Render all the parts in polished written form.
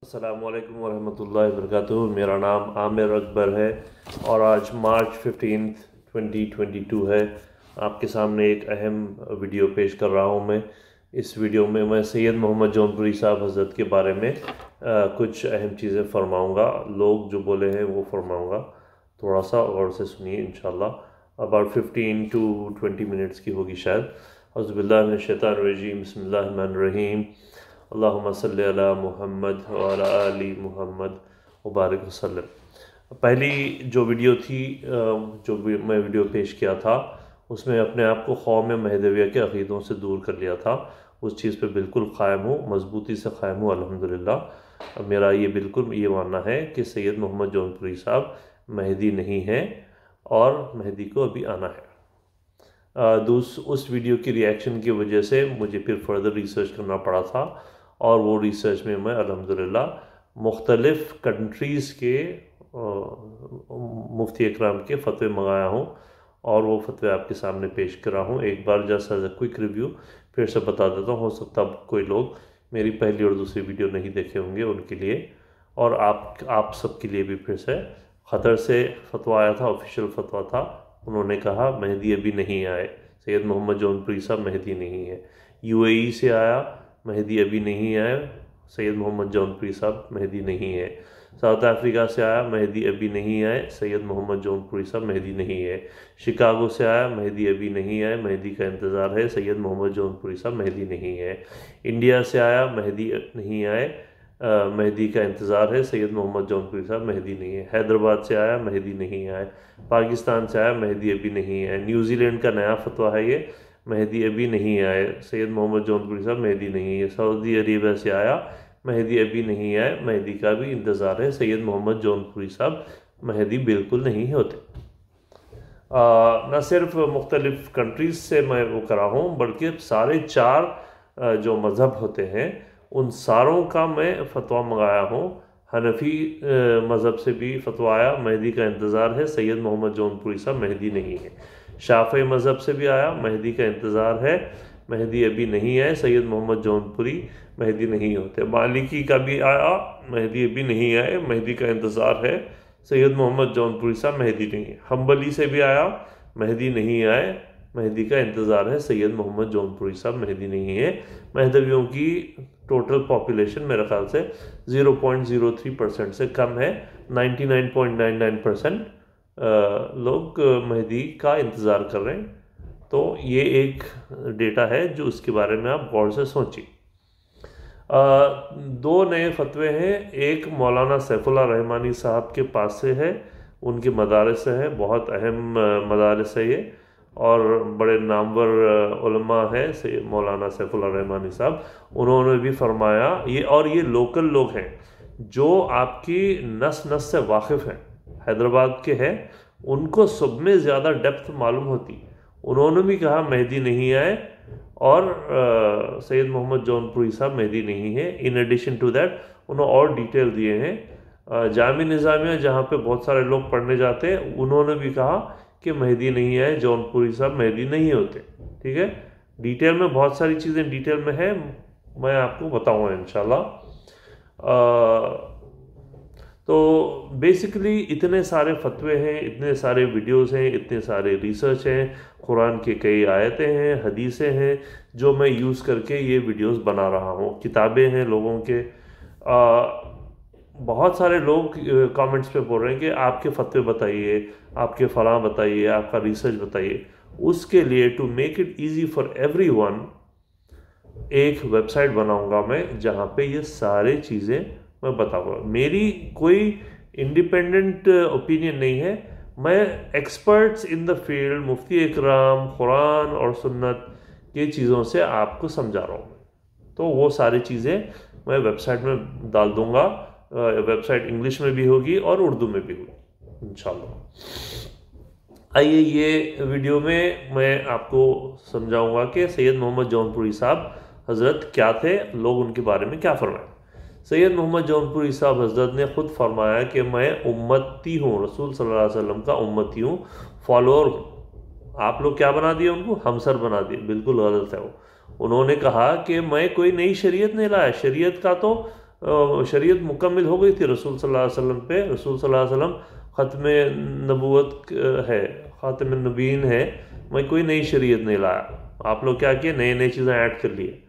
अस्सलामुअलैकुम वरहमतुल्लाहि वबरकातुहू। मेरा नाम आमिर अकबर है और आज मार्च 15 2022 है। आपके सामने एक अहम वीडियो पेश कर रहा हूँ। मैं इस वीडियो में मैं सैयद मोहम्मद जौनपुरी साहब हज़रत के बारे में कुछ अहम चीज़ें फरमाऊँगा। लोग जो बोले हैं वो फरमाऊँगा। थोड़ा सा गौर से सुनिए। इंशाल्लाह अबाउट 15 to 20 मिनट्स की होगी शायद। औज़ुबिल्लाहि मिनश्शैतानिर्रजीम, बिस्मिल्लाहिर्रहमानिर्रहीम। अल्लाहुम्मा सल्ली अला मुहम्मद व अला आलि मुहम्मद व बारिक वसल्लम। पहली जो वीडियो थी जो मैं वीडियो पेश किया था उसमें अपने आप को कौम महदविया के अक़ीदों से दूर कर लिया था। उस चीज़ पे बिल्कुल क़ायम हूँ, मजबूती से क़ायम हूँ अल्हम्दुलिल्लाह। मेरा ये बिल्कुल ये मानना है कि सैयद मोहम्मद जौनपुरी साहब महदी नहीं है और महदी को अभी आना है। उस वीडियो की रिएक्शन की वजह से मुझे फिर फर्दर रिसर्च करना पड़ा था और वो रिसर्च में मैं अल्हम्दुलिल्लाह मुख्तलिफ़ कंट्रीज़ के मुफ्ती इकराम के फ़तवे मंगाया हूँ और वो फ़तवे आपके सामने पेश कर रहा हूँ। एक बार जैसा क्विक रिव्यू फिर से बता देता हूँ। हो सकता कोई लोग मेरी पहली और दूसरी वीडियो नहीं देखे होंगे उनके लिए, और आप सबके लिए भी फिर से। क़तर से फ़तवा आया था, ऑफिशियल फ़तवा था। उन्होंने कहा मेहदी अभी नहीं आए, सैयद मोहम्मद जौनपुरी साहब महदी नहीं है। UAE से आया, महदी अभी नहीं आए, सैयद मोहम्मद जौनपुरी साहब महदी नहीं है। साउथ अफ्रीका से आया, महदी अभी नहीं आए, सैयद मोहम्मद जौनपुरी साहब महदी नहीं है। शिकागो से आया, महदी अभी नहीं आए, महदी का इंतज़ार है, सैयद मोहम्मद जौनपुरी साहब महदी नहीं है। इंडिया से आया, महदी नहीं आए, महदी का इंतज़ार है, सैयद मोहम्मद जौनपुरी साहब महदी नहीं है। हैदराबाद से आया, महदी नहीं आए। पाकिस्तान से आया, महदी अभी नहीं है। न्यूजीलैंड का नया फतवा है ये, महदी अभी नहीं आए, सैयद मोहम्मद जौनपुरी साहब महदी नहीं है। सऊदी अरेबिया से आया, महदी अभी नहीं आए, महदी का भी इंतज़ार है, सैयद मोहम्मद जौनपुरी साहब महदी बिल्कुल नहीं होते। न सिर्फ मुख्तलिफ़ कंट्रीज़ से मैं वो करा हूँ बल्कि सारे 4 जो मज़हब होते हैं उन सारों का मैं फ़तवा मंगाया हूँ। हनफी मज़हब से भी फ़तवा आया, महदी का इंतज़ार है, सैयद मोहम्मद जौनपुरी साहब महदी नहीं है। शाफ़ी मज़हब से भी आया, महदी का इंतज़ार है, महदी अभी नहीं है, सैयद मोहम्मद जौनपुरी महदी नहीं होते। मालिकी का भी आया, महदी अभी नहीं आए, महदी का इंतज़ार है, सैयद मोहम्मद जौनपुरी साहब महदी नहीं है। हम्बली से भी आया, महदी नहीं आए, महदी का इंतज़ार है, सैयद मोहम्मद जौनपुरी साहब महदी नहीं है। महदवियों की टोटल पॉपुलेशन मेरे ख्याल से 0.03% से कम है। 99.99% लोग महदी का इंतज़ार कर रहे हैं। तो ये एक डेटा है जो उसके बारे में आप गौर से सोचिए। 2 नए फतवे हैं। एक मौलाना सैफुल्लाह रहमानी साहब के पास से है, उनके मदारस से है, बहुत अहम मदारस है ये और बड़े नामवर उलमा है से मौलाना सैफुल्लाह रहमानी साहब। उन्होंने भी फरमाया ये लोकल लोग हैं जो आपकी नस नस से वाकिफ़ हैं, हैदराबाद के हैं, उनको सब में ज़्यादा डेप्थ मालूम होती। उन्होंने भी कहा महदी नहीं आए और सैयद मोहम्मद जौनपुरी साहब महदी नहीं है। इन एडिशन टू दैट उन्होंने और डिटेल दिए हैं। जामिया निज़ामिया जहाँ पे बहुत सारे लोग पढ़ने जाते हैं उन्होंने भी कहा कि महदी नहीं आए, जौनपुरी साहब महदी नहीं होते। ठीक है, डिटेल में बहुत सारी चीज़ें डिटेल में है, मैं आपको बताऊँगा इंशाल्लाह। तो बेसिकली इतने सारे फतवे हैं, इतने सारे वीडियोस हैं, इतने सारे रिसर्च हैं, कुरान के कई आयतें हैं, हदीसें हैं जो मैं यूज़ करके ये वीडियोस बना रहा हूँ। किताबें हैं लोगों के। बहुत सारे लोग कमेंट्स पे बोल रहे हैं कि आपके फतवे बताइए, आपके फ़लाँ बताइए, आपका रिसर्च बताइए। उसके लिए to make it easy for everyone एक वेबसाइट बनाऊंगा मैं जहाँ पे ये सारे चीज़ें मैं बताऊंगा। मेरी कोई इंडिपेंडेंट ओपिनियन नहीं है, मैं एक्सपर्ट्स इन द फील्ड मुफ्ती इकराम, कुरान और सुन्नत की चीज़ों से आपको समझा रहा हूँ। तो वो सारी चीज़ें मैं वेबसाइट में डाल दूँगा। वेबसाइट इंग्लिश में भी होगी और उर्दू में भी होगी इंशाल्लाह। आइए ये वीडियो में मैं आपको समझाऊंगा कि सैयद मोहम्मद जौनपुरी साहब हज़रत क्या थे, लोग उनके बारे में क्या फरमाए। सैयद मोहम्मद जौनपुरी साहब हज़रत ने ख़ुद फरमाया कि मैं उम्मती हूँ, रसूल सल्लल्लाहु अलैहि वसल्लम का उम्मती हूँ, फॉलोअर हूँ। आप लोग क्या बना दिए उनको, हमसर बना दिए, बिल्कुल गलत है वो। उन्होंने कहा कि मैं कोई नई शरीयत नहीं लाया, शरीयत का तो शरीयत मुकम्मल हो गई थी रसूल सल्लल्लाहु अलैहि वसल्लम पे। रसूल सल्लल्लाहु अलैहि वसल्लम ख़त्म नबूवत है, ख़ातम नबीन है। मैं कोई नई शरीयत नहीं लाया। आप लोग क्या किए, नई नई चीज़ें ऐड कर लिए।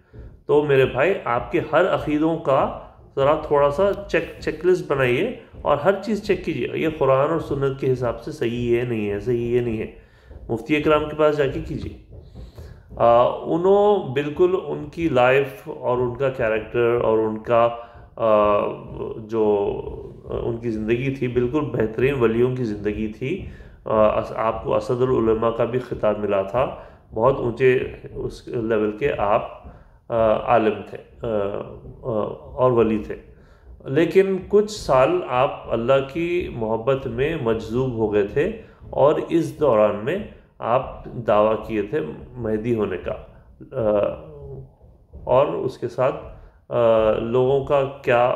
तो मेरे भाई आपके हर अक़ीदों का ज़रा थोड़ा सा चेकलिस्ट बनाइए और हर चीज़ चेक कीजिए, ये कुरान और सुन्नत के हिसाब से सही है नहीं है, सही है नहीं है। मुफ्ती इकराम के पास जाके कीजिए। उन्होंने बिल्कुल उनकी लाइफ और उनका कैरेक्टर और उनका जो उनकी ज़िंदगी थी बिल्कुल बेहतरीन वलियों की ज़िंदगी थी। आपको असदुल उलमा का भी खिताब मिला था। बहुत ऊंचे उस लेवल के आप आलिम थे और वली थे। लेकिन कुछ साल आप अल्लाह की मोहब्बत में मजज़ूब हो गए थे और इस दौरान में आप दावा किए थे मेहदी होने का। और उसके साथ लोगों का क्या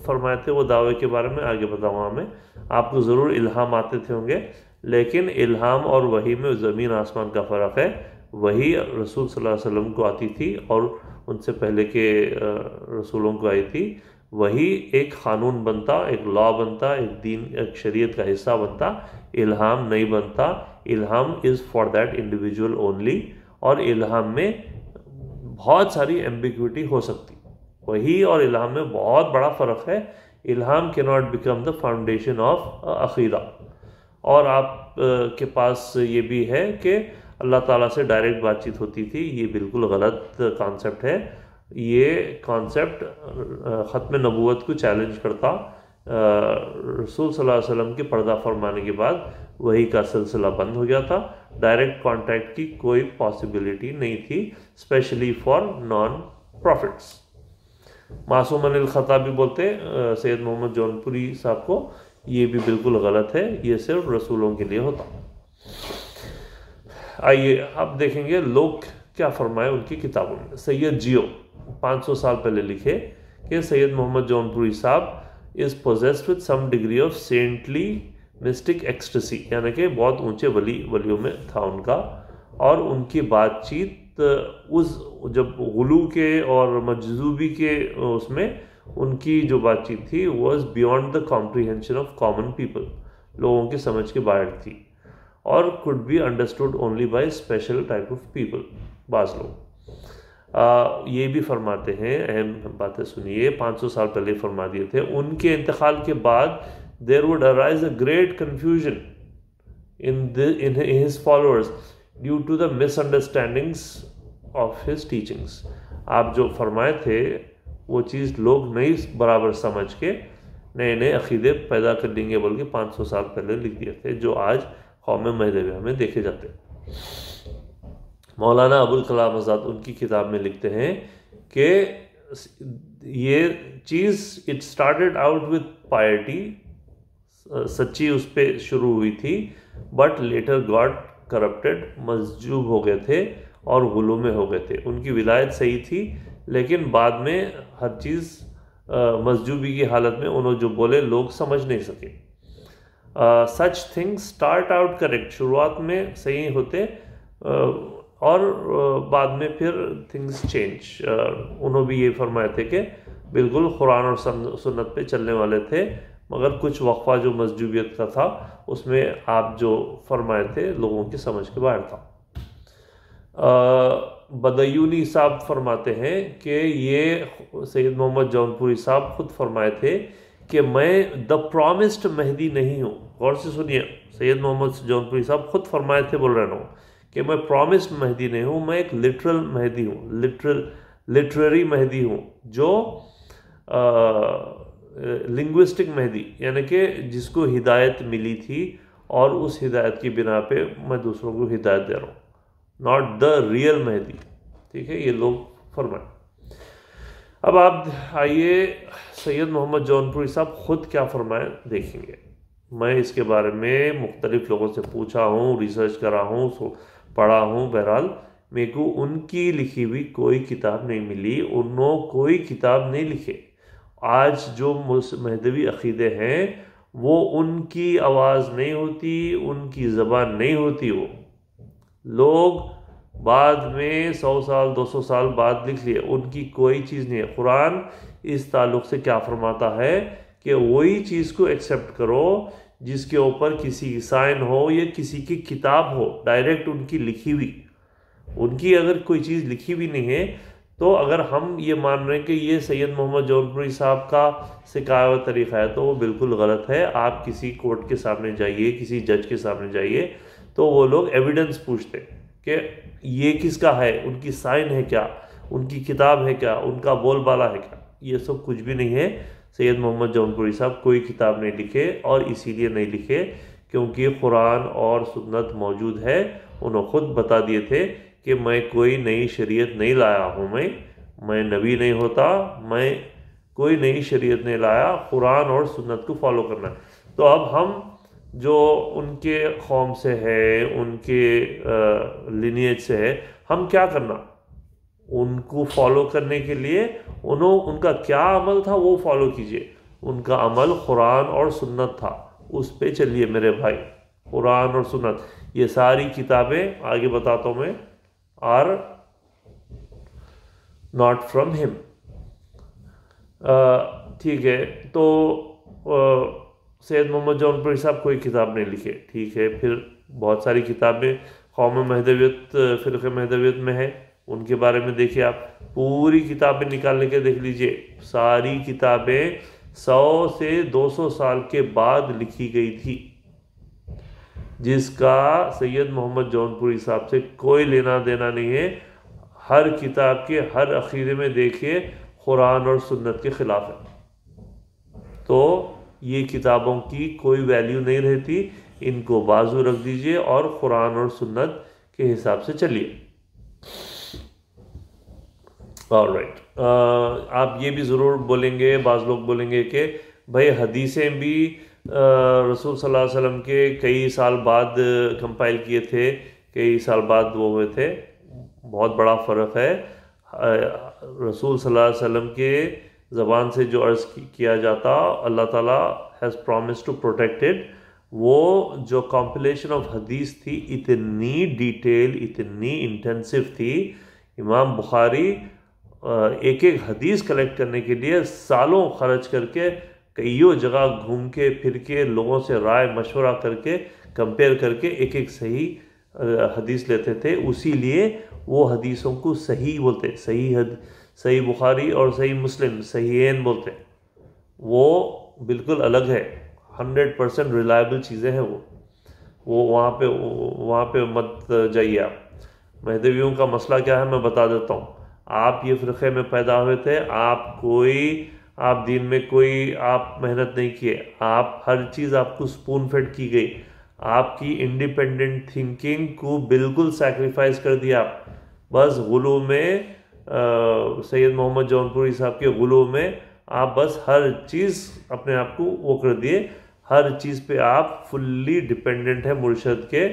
फरमाए थे वो दावे के बारे में आगे बताऊँगा मैं। आपको ज़रूर इल्हाम आते थे होंगे, लेकिन इल्हाम और वही में ज़मीन आसमान का फ़र्क है। वही रसूल सल्लल्लाहु अलैहि वसल्लम को आती थी और उनसे पहले के रसूलों को आई थी। वही एक क़ानून बनता, एक लॉ बनता, एक दीन, एक शरीयत का हिस्सा बनता। इल्हाम नहीं बनता। इल्हाम is for that individual only. और इल्हाम में बहुत सारी एम्बिग्विटी हो सकती। वही और इल्हाम में बहुत बड़ा फ़र्क है। इल्हाम can not become the foundation of अक़ीदा। और आप के पास ये भी है कि अल्लाह ताला से डायरेक्ट बातचीत होती थी। ये बिल्कुल गलत कॉन्सेप्ट है। ये कॉन्सेप्ट ख़त्म नबूवत को चैलेंज करता। रसूल सल्लल्लाहु अलैहि वसल्लम के पर्दा फरमाने के बाद वही का सिलसिला बंद हो गया था। डायरेक्ट कांटेक्ट की कोई पॉसिबिलिटी नहीं थी, स्पेशली फॉर नॉन प्रॉफिट्स। मासूम अनिल ख़ताबी बोलते सैयद मोहम्मद जौनपुरी साहब को, ये भी बिल्कुल गलत है, ये सिर्फ रसूलों के लिए होता। आइए अब देखेंगे लोग क्या फरमाए उनकी किताबों में। सैयद जियो 500 साल पहले लिखे कि Syed Mohammad Jaunpuri Sahab is possessed with some degree of saintly mystic ecstasy, यानी कि बहुत ऊंचे वलियों में था उनका। और उनकी बातचीत उस जब गुलू के और मजजूबी के उसमें उनकी जो बातचीत थी was beyond the comprehension of common people, लोगों की समझ के बाहर थी। और could be understood only by special type of people. बाज़ लोग ये भी फरमाते हैं, अहम बातें सुनिए, 500 साल पहले फरमा दिए थे। उनके इंतकाल के बाद there would arise a great confusion in his followers due to the misunderstandings of his teachings. आप जो फरमाए थे वो चीज़ लोग नहीं बराबर समझ के नए नए अक़ीदे पैदा कर देंगे, बल्कि 500 साल पहले लिख दिए थे, जो आज कौम महदविया में देखे जाते हैं। मौलाना अबुल कलाम आज़ाद उनकी किताब में लिखते हैं कि ये चीज़ इट स्टार्टेड आउट विद पायर्टी, सच्ची उस पर शुरू हुई थी, बट लेटर गॉड करप्टेड, मजजूब हो गए थे और गुलू में हो गए थे। उनकी विलायत सही थी, लेकिन बाद में हर चीज़ मजजूबी की हालत में उन्होंने जो बोले लोग समझ नहीं सके। Such things start out correct, शुरुआत में सही होते और बाद में फिर थिंग्स चेंज। उन्होंने भी ये फरमाए थे कि बिल्कुल कुरान और सुन्नत पे चलने वाले थे, मगर कुछ वक्फा जो मजजूबियत का था उसमें आप जो फरमाए थे लोगों की समझ के बाहर था। बदयूनी साहब फरमाते हैं कि ये सैयद मोहम्मद जौनपुरी साहब खुद फरमाए थे कि मैं द प्रॉमिस्ड मेहदी नहीं हूँ। गौर से सुनिए, सैयद मोहम्मद जौनपुरी साहब खुद फरमाए थे, बोल रहा हूँ कि मैं प्रॉमिस्ड मेहदी नहीं हूँ, मैं एक लिटरल मेहदी हूँ, लिटरेरी मेहदी हूँ, जो लिंग्विस्टिक मेहदी, यानी कि जिसको हिदायत मिली थी और उस हिदायत की बिना पे मैं दूसरों को हिदायत दे रहा हूँ, नॉट द रियल मेहदी। ठीक है, ये लोग फरमाए। अब आप आइए सैयद मोहम्मद जौनपुरी साहब खुद क्या फरमाए देखेंगे। मैं इसके बारे में मुख्तलिफ लोगों से पूछा हूँ, रिसर्च करा हूँ, पढ़ा हूँ। बहरहाल मेरे को उनकी लिखी हुई कोई किताब नहीं मिली, उन्होंने कोई किताब नहीं लिखे। आज जो महदवी अक़ीदे हैं वो उनकी आवाज़ नहीं होती, उनकी ज़बान नहीं होती। वो लोग बाद में 100 साल 200 साल बाद लिख लिए, उनकी कोई चीज़ नहीं है। कुरान इस ताल्लुक़ से क्या फरमाता है कि वही चीज़ को एक्सेप्ट करो जिसके ऊपर किसी की साइन हो या किसी की किताब हो, डायरेक्ट उनकी लिखी हुई। उनकी अगर कोई चीज़ लिखी हुई नहीं है तो अगर हम ये मान रहे हैं कि ये सैयद मोहम्मद जौनपुरी साहब का सिखाया हुआ तरीक़ा है तो वो बिल्कुल गलत है। आप किसी कोर्ट के सामने जाइए, किसी जज के सामने जाइए, तो वो लोग एविडेंस पूछते कि ये किसका है, उनकी साइन है क्या, उनकी किताब है क्या, उनका बोलबाला है क्या। ये सब कुछ भी नहीं है। सैयद मोहम्मद जौनपुरी साहब कोई किताब नहीं लिखे, और इसीलिए नहीं लिखे क्योंकि कुरान और सुन्नत मौजूद है। उन्होंने खुद बता दिए थे कि मैं कोई नई शरीयत नहीं लाया हूँ, मैं नबी नहीं होता, मैं कोई नई शरीयत नहीं लाया, कुरान और सुन्नत को फॉलो करना है। तो अब हम जो उनके कौम से है, उनके लिनिएज से है, हम क्या करना, उनको फॉलो करने के लिए उनका क्या अमल था वो फॉलो कीजिए। उनका अमल कुरान और सुन्नत था, उस पे चलिए मेरे भाई। कुरान और सुन्नत ये सारी किताबें, आगे बताता हूँ मैं, आर नॉट फ्रॉम हिम। ठीक है, तो सैयद मोहम्मद जौनपुरी साहब कोई किताब नहीं लिखे, ठीक है। फिर बहुत सारी किताबें कौम महदवियत, फ़िरक़े महदवियत में है, उनके बारे में देखिए। आप पूरी किताबें निकाल के देख लीजिए, सारी किताबें 100 से 200 साल के बाद लिखी गई थी, जिसका सैयद मोहम्मद जौनपुरी साहब से कोई लेना देना नहीं है। हर किताब के हर अक़ीदे में देखिए कुरान और सुन्नत के ख़िलाफ़ है, तो ये किताबों की कोई वैल्यू नहीं रहती। इनको बाजू रख दीजिए और कुरान और सुन्नत के हिसाब से चलिए। ऑलराइट, आप ये भी ज़रूर बोलेंगे, बाज़ लोग बोलेंगे कि भाई हदीसें भी रसूल सल्लल्लाहु अलैहि वसल्लम के कई साल बाद कंपाइल किए थे, कई साल बाद वो हुए थे। बहुत बड़ा फ़र्क है। रसूल सल्लल्लाहु अलैहि वसल्लम के ज़बान से जो अर्ज़ किया जाता, Allah Taala has promised to protect it. वो जो कॉम्पिलेशन ऑफ हदीस थी, इतनी डिटेल, इतनी इंटेंसिव थी। इमाम बुखारी एक एक हदीस कलेक्ट करने के लिए सालों खर्च करके, कईयों जगह घूम के फिर के, लोगों से राय मशवरा करके, कंपेयर करके एक एक सही हदीस लेते थे। उसी लिए वो हदीसों को सही बोलते, सही बुखारी और सही मुस्लिम, सहीहैन बोलते। वो बिल्कुल अलग है, 100% रिलायबल चीज़ें हैं वो वहाँ पे मत जाइए आप। महदवियों का मसला क्या है मैं बता देता हूँ। आप ये फ़िरक़े में पैदा हुए थे, आप दीन में कोई आप मेहनत नहीं किए, आप हर चीज़ आपको स्पून फेड की गई, आपकी इंडिपेंडेंट थिंकिंग को बिल्कुल सैक्रिफाइस कर दिया। बस गुलू में सैयद मोहम्मद जौनपुरी साहब के गुलू में आप बस हर चीज़ अपने आप को वो कर दिए। हर चीज़ पे आप फुल्ली डिपेंडेंट है मुर्शद के।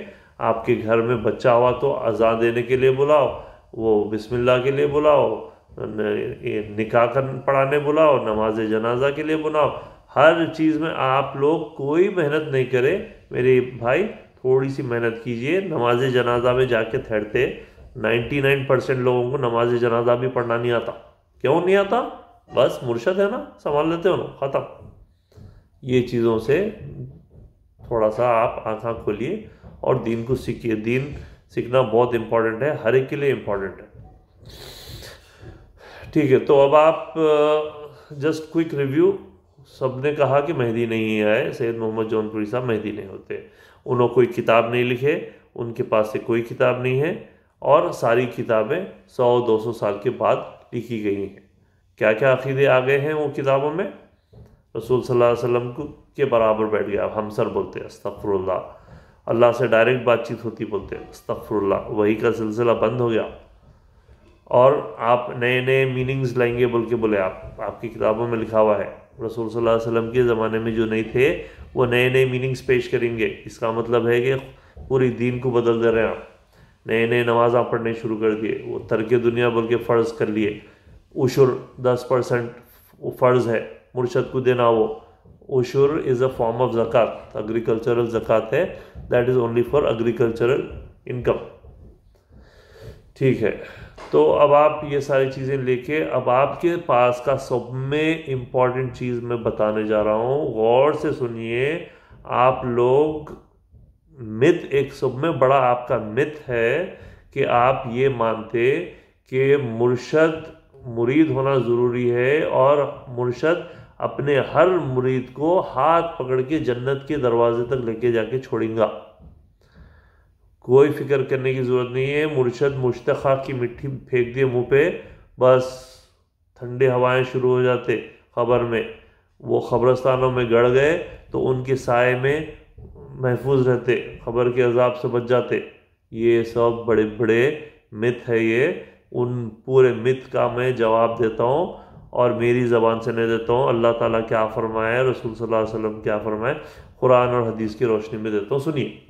आपके घर में बच्चा हुआ तो अज़ान देने के लिए बुलाओ, वो बिस्मिल्लाह के लिए बुलाओ, निकाह पढ़ाने बुलाओ, नमाज जनाजा के लिए बुलाओ। हर चीज़ में आप लोग कोई मेहनत नहीं करे मेरे भाई, थोड़ी सी मेहनत कीजिए। नमाज जनाजा में जाके ठहरते 99% लोगों को नमाज जनाजा भी पढ़ना नहीं आता। क्यों नहीं आता? बस मुर्शद है ना, संभाल लेते हो ना, ख़त्म। ये चीज़ों से थोड़ा सा आप आँखा खोलिए और दीन को सीखिए। दीन सीखना बहुत इम्पोर्टेंट है, हर एक के लिए इम्पोर्टेंट है। ठीक है, तो अब आप जस्ट क्विक रिव्यू। सबने कहा कि मेहदी नहीं आए, सैयद मोहम्मद जौनपुरी साहब मेहदी नहीं होते। उन्होंने कोई किताब नहीं लिखे, उनके पास से कोई किताब नहीं है, और सारी किताबें 100-200 साल के बाद लिखी गई हैं। क्या क्या अक़ीदे आ गए हैं वो किताबों में? रसूल सल्लल्लाहु अलैहि वसल्लम के बराबर बैठ गया, हम सर बोलते हैं अस्तग़फिरुल्लाह। अल्लाह से डायरेक्ट बातचीत होती बोलते हैं अस्तग़फिरुल्लाह। वही का सिलसिला बंद हो गया, और आप नए नए मीनिंग्स लाएंगे बोल के बोले। आपकी किताबों में लिखा हुआ है रसूल सल्लल्लाहु अलैहि वसल्लम के ज़माने में जो नहीं थे वो नए नए मीनिंग्स पेश करेंगे। इसका मतलब है कि पूरी दीन को बदल दे रहे हैं आप। नए नए नमाज़ पढ़ने शुरू कर दिए, वो तर्क दुनिया बोल के फ़र्ज़ कर लिए। उशुर 10% वो फ़र्ज़ है मुर्शद को देना। वो उशुर इज़ अ फॉर्म ऑफ ज़कात, एग्रीकल्चरल ज़कात है, that is only for agricultural income. ठीक है, तो अब आप ये सारी चीज़ें लेके, अब आपके पास का सब में इम्पॉर्टेंट चीज़ मैं बताने जा रहा हूँ, गौर से सुनिए। आप लोग मिथ, एक सब में बड़ा आपका मिथ है कि आप ये मानते कि मुर्शद मुरीद होना ज़रूरी है और मुर्शद अपने हर मुरीद को हाथ पकड़ के जन्नत के दरवाजे तक लेके जाके छोड़ेगा। कोई फिक्र करने की ज़रूरत नहीं है। मुर्शद मुश्तखा की मिट्टी फेंक दिए मुंह पे, बस ठंडे हवाएं शुरू हो जाते खबर में, वो खबरस्तानों में गड़ गए तो उनके साए में महफूज रहते, खबर के अजाब से बच जाते। ये सब बड़े बड़े मिथ है। ये उन पूरे मिथ का मैं जवाब देता हूँ और मेरी ज़बान से नहीं देता हूँ। अल्लाह ताला क्या फरमाया, रसूल सल्लल्लाहु अलैहि वसल्लम क्या फरमाए, कुरान और हदीस की रोशनी में देता हूँ। सुनिए,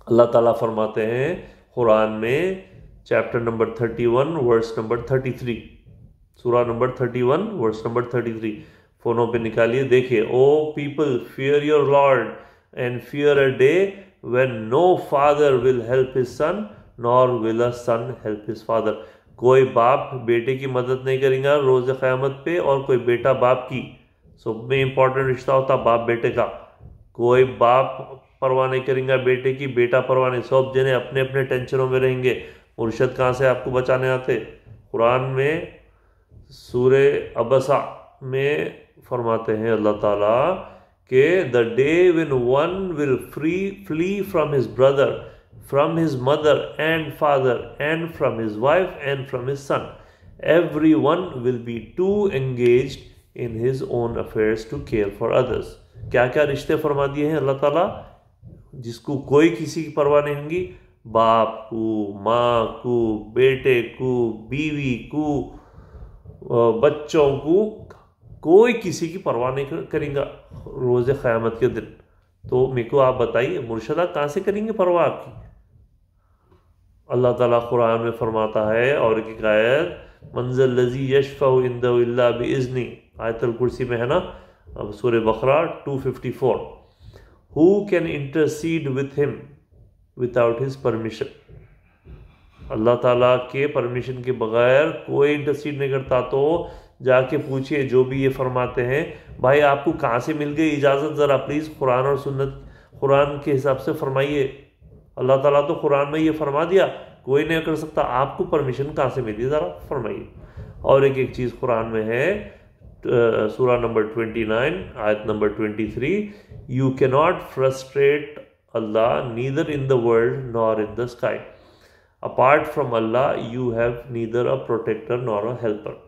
अल्लाह ताला फरमाते हैं कुरान में, चैप्टर नंबर 31 वर्स नंबर 33, सूरा नंबर 31 वर्स नंबर 33, फ़ोनों पे निकालिए, देखिए। O people, fear your lord and fear a day when no father will help his son nor will a son help his father. कोई बाप बेटे की मदद नहीं करेगा रोज़ क़यामत पे, और कोई बेटा बाप की। सब में इंपॉर्टेंट रिश्ता होता बाप बेटे का। कोई बाप परवाह नहीं करेगा बेटे की, बेटा परवाह नहीं, सब जने अपने अपने टेंशनों में रहेंगे। मुर्शद कहाँ से आपको बचाने आते? कुरान में सूरे अबसा में फरमाते हैं अल्लाह ताला कि the day when one will flee from his brother, from his mother and father and from his wife and from his son, every one will be too engaged in his own affairs to care for others. क्या क्या रिश्ते फरमा दिए हैं अल्लाह ताला, जिसको कोई किसी की परवाह नहीं होगी। बाप को, माँ को, बेटे को, बीवी को, बच्चों को, कोई किसी की परवाह नहीं करेगा रोज़ क़यामत के दिन। तो मेरे को आप बताइए, मुर्शदा कहाँ से करेंगे परवाह आपकी? अल्लाह ताला कुरान में फरमाता है, और एक आयत, मंज़ल लज़ी यशफ़उ इंदहु इल्ला बिइज़्नी, आयतुल कुर्सी में है ना, अब सूरह बकरा 254, Who can intercede with him without his permission? अल्लाह ताला के परमिशन के बगैर कोई इंटरसीड नहीं करता। तो जाके पूछिए जो भी ये फरमाते हैं, भाई आपको कहाँ से मिल गई इजाज़त? ज़रा प्लीज़ कुरान और सुन्नत, कुरान के हिसाब से फरमाइए। अल्लाह ताला तो कुरान में ये फरमा दिया, कोई नहीं कर सकता, आपको परमिशन कहाँ से मिली, ज़रा फरमाइए। और एक एक चीज़ कुरान में है, सूरा नंबर 29 आयत number 23, you can not frustrate Allah neither in the world nor in the sky, apart from Allah you have neither a protector nor a helper.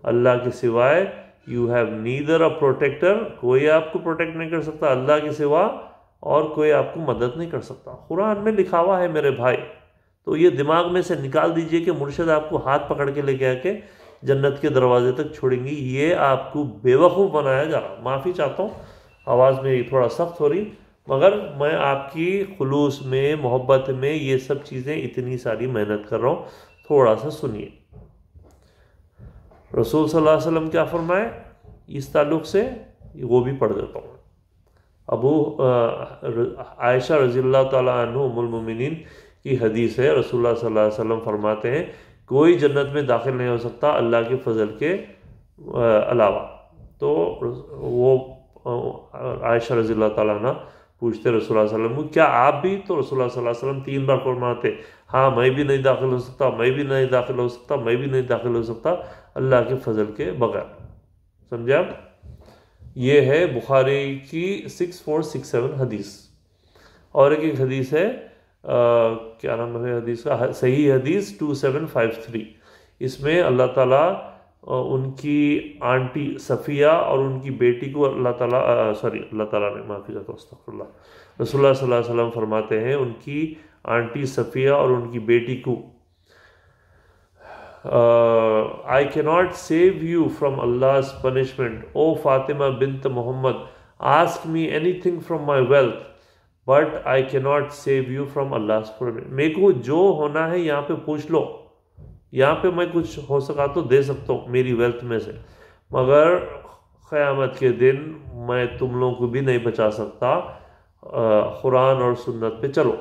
Allah के सिवाय you have neither a protector, कोई आपको protect नहीं कर सकता अल्लाह के सिवा, और कोई आपको मदद नहीं कर सकता। कुरान में लिखा हुआ है मेरे भाई। तो ये दिमाग में से निकाल दीजिए कि मुर्शिद आपको हाथ पकड़ के लेके आके जन्नत के दरवाजे तक छोड़ेंगी। ये आपको बेवकूफ़ बनाया जा रहा। माफ़ी चाहता हूँ, आवाज़ में थोड़ा सख्त हो रही, मगर मैं आपकी खुलूस में, मोहब्बत में ये सब चीज़ें इतनी सारी मेहनत कर रहा हूँ, थोड़ा सा सुनिए। रसूल सल्लल्लाहु अलैहि वसल्लम क्या फरमाए इस ताल्लुक़ से, वो भी पढ़ देता हूँ। अबू आयशा रज़ियल्लाहु ताला अन्हा उम्मुल मोमिनीन की हदीस है, रसूलुल्लाह सल्लल्लाहु अलैहि वसल्लम फरमाते हैं, कोई जन्नत में दाखिल नहीं हो सकता अल्लाह के फजल के अलावा। तो वो आयशा रज़ियल्लाहु ताला अन्हा पूछते रसूलुल्लाह सल्लल्लाहु अलैहि वसल्लम, क्या आप भी? तो रसूलुल्लाह सल्लल्लाहु अलैहि वसल्लम 3 बार फरमाते, हाँ मैं भी नहीं दाखिल हो सकता, मैं भी नहीं दाखिल हो सकता, मैं भी नहीं दाखिल हो सकता अल्लाह के फजल के बगैर। समझे आप? ये है बुखारी की 6467 हदीस। और एक हदीस है, क्या नाम है हदीस का, सही हदीस 2753। इसमें अल्लाह ताला उनकी आंटी सफ़िया और उनकी बेटी को अल्लाह ताला ने, माफ़ी चाहता हूँ, अस्तग़फिरुल्लाह, रसूलुल्लाह सल्लल्लाहु अलैहि वसल्लम फरमाते हैं उनकी आंटी सफ़िया और उनकी बेटी को, I can not save you from Allah's punishment, O Fatima bint Muhammad, ask me anything from my wealth, but I can not save you from Allah's punishment. मेरे को जो होना है यहाँ पे पूछ लो, यहाँ पे मैं कुछ हो सका तो दे सकता हूँ मेरी वेल्थ में से, मगर क़यामत के दिन मैं तुम लोगों को भी नहीं बचा सकता। कुरान और सुन्नत पे चलो।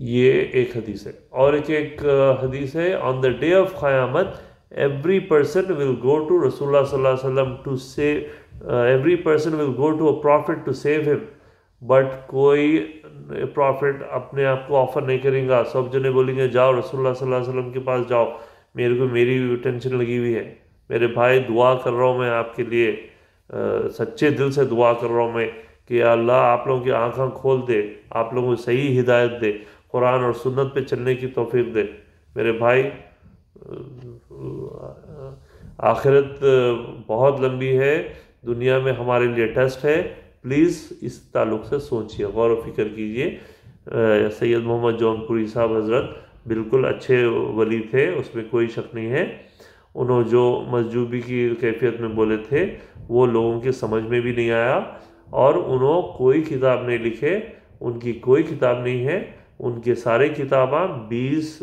ये एक हदीस है। और एक हदीस है, ऑन द डे ऑफ क़यामत every person will go to Rasulullah sallallahu alaihi wasallam to say every person will go to a prophet to save him, but कोई प्रॉफिट अपने आप को ऑफर नहीं करेगा। सब जने बोलेंगे जाओ रसूलुल्लाह सल्लल्लाहु अलैहि वसल्लम के पास जाओ, मेरे को मेरी टेंशन लगी हुई है, मेरे भाई दुआ कर रहा हूँ मैं आपके लिए, सच्चे दिल से दुआ कर रहा हूँ मैं कि अल्लाह आप लोगों की आँखें खोल दे, आप लोगों को सही हिदायत दे, कुरान और सुन्नत पे चलने की तौफीक दे। मेरे भाई आखिरत बहुत लंबी है, दुनिया में हमारे लिए टेस्ट है, प्लीज़ इस ताल्लुक़ से सोचिए, गौर व फिक्र कीजिए। सैयद मोहम्मद जौनपुरी साहब हज़रत बिल्कुल अच्छे वली थे, उसमें कोई शक नहीं है। उन्होंने जो मजजूबी की कैफियत में बोले थे वो लोगों के समझ में भी नहीं आया, और उन्होंने कोई किताब नहीं लिखे, उनकी कोई किताब नहीं है, उनके सारे किताबें 20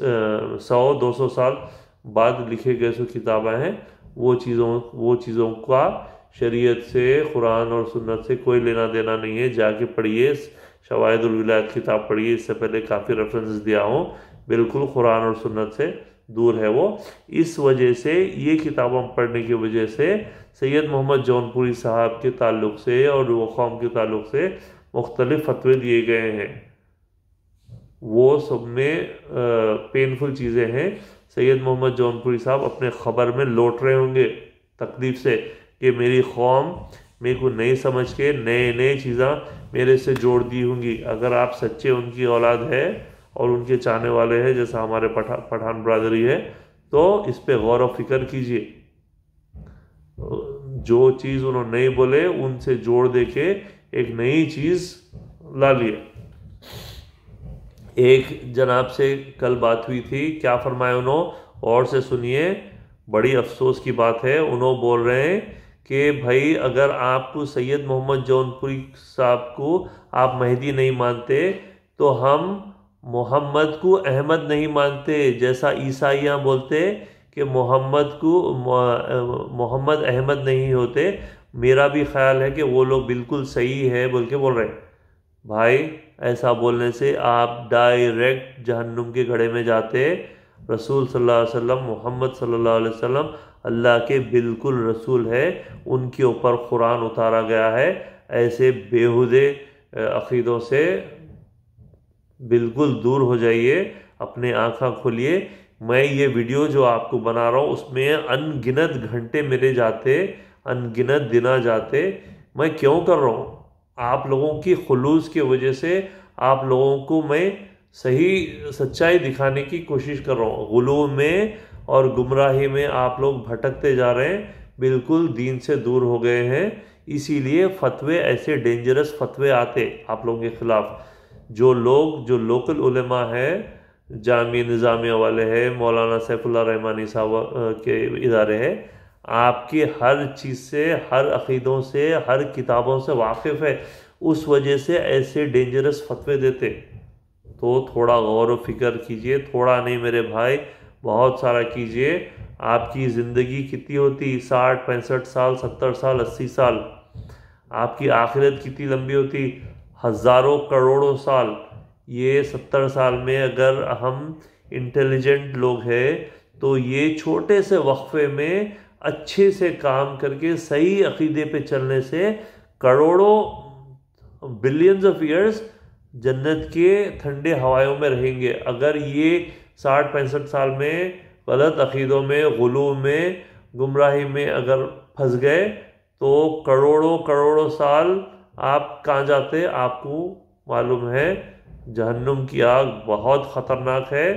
100 200 साल बाद लिखे गए सो किताबें हैं। वो चीज़ों का शरीयत से, कुरान और सुन्नत से कोई लेना देना नहीं है। जाके पढ़िए, शवाहिदुल विलायत किताब पढ़िए, इससे पहले काफ़ी रेफरेंसेस दिया हूँ, बिल्कुल कुरान और सुन्नत से दूर है वो। इस वजह से ये किताबें पढ़ने की वजह से सैयद मोहम्मद जौनपुरी साहब के ताल्लुक़ से और वो कौम के ताल्लुक़ से मुख्तलिफ फतवे दिए गए हैं, वो सब में पेनफुल चीज़ें हैं। सैयद मोहम्मद जौनपुरी साहब अपने ख़बर में लौट रहे होंगे तकलीफ़ से कि मेरी कौम मेरे को नहीं समझ के नए चीज़ें मेरे से जोड़ दी होंगी। अगर आप सच्चे उनकी औलाद है और उनके चाहने वाले हैं, जैसा हमारे पठान बरादरी है, तो इस पे गौर व फिक्र कीजिए। जो चीज़ उन्होंने नहीं बोले उनसे जोड़ दे के एक नई चीज़ ला लिया। एक जनाब से कल बात हुई थी, क्या फरमाया उन्होंने, और से सुनिए, बड़ी अफसोस की बात है। उन्होंने बोल रहे हैं कि भाई अगर आपको सैयद मोहम्मद जौनपुरी साहब को आप मेहदी नहीं मानते तो हम मोहम्मद को अहमद नहीं मानते, जैसा ईसाइयाँ बोलते कि मोहम्मद को मोहम्मद अहमद नहीं होते। मेरा भी ख्याल है कि वो लोग बिल्कुल सही है बोल के बोल रहे हैं। भाई ऐसा बोलने से आप डायरेक्ट जहन्नुम के घड़े में जाते। रसूल सल्लल्लाहु अलैहि वसल्लम, मोहम्मद सल्लल्लाहु अलैहि वसल्लम अल्लाह के बिल्कुल रसूल है, उनके ऊपर कुरान उतारा गया है। ऐसे बेहुदे अक़ीदों से बिल्कुल दूर हो जाइए, अपने आँखें खोलिए। मैं ये वीडियो जो आपको बना रहा हूँ उसमें अनगिनत घंटे मेरे जाते, अनगिनत दिना जाते। मैं क्यों कर रहा हूँ? आप लोगों की खुलूस की वजह से आप लोगों को मैं सही सच्चाई दिखाने की कोशिश कर रहा हूँ। गुलू में और गुमराही में आप लोग भटकते जा रहे हैं, बिल्कुल दीन से दूर हो गए हैं। इसीलिए फतवे, ऐसे डेंजरस फतवे आते आप लोगों के ख़िलाफ़। जो लोग, जो लोकल उलेमा है, जामिया निज़ामिया वाले हैं, मौलाना सैफुल्लाह रहमानी साहब के इदारे हैं, आपकी हर चीज़ से, हर अक़ीदों से, हर किताबों से वाकिफ़ है, उस वजह से ऐसे डेंजरस फतवे देते। तो थोड़ा गौर व फिक्र कीजिए, थोड़ा नहीं मेरे भाई, बहुत सारा कीजिए। आपकी ज़िंदगी कितनी होती? 60 65 साल, 70 साल, 80 साल। आपकी आखिरत कितनी लंबी होती? हज़ारों करोड़ों साल। ये 70 साल में अगर हम इंटेलिजेंट लोग हैं तो ये छोटे से वक्फे में अच्छे से काम करके सही अक़ीदे पे चलने से करोड़ों बिलियंस ऑफ ईयर्स जन्नत के ठंडे हवाओं में रहेंगे। अगर ये 60 65 साल में गलत अक़ीदों में, गुलू में, गुमराही में अगर फंस गए तो करोड़ों साल आप कहाँ जाते? आपको मालूम है जहन्नुम की आग बहुत ख़तरनाक है।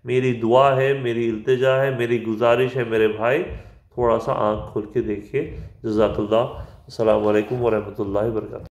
मेरी दुआ है, मेरी इल्तिजा है, मेरी गुजारिश है मेरे भाई, थोड़ा सा आँख खोल के देखिए। जज़ाकल्लाह। अस्सलामु अलैकुम व रहमतुल्लाहि व बरकातहू।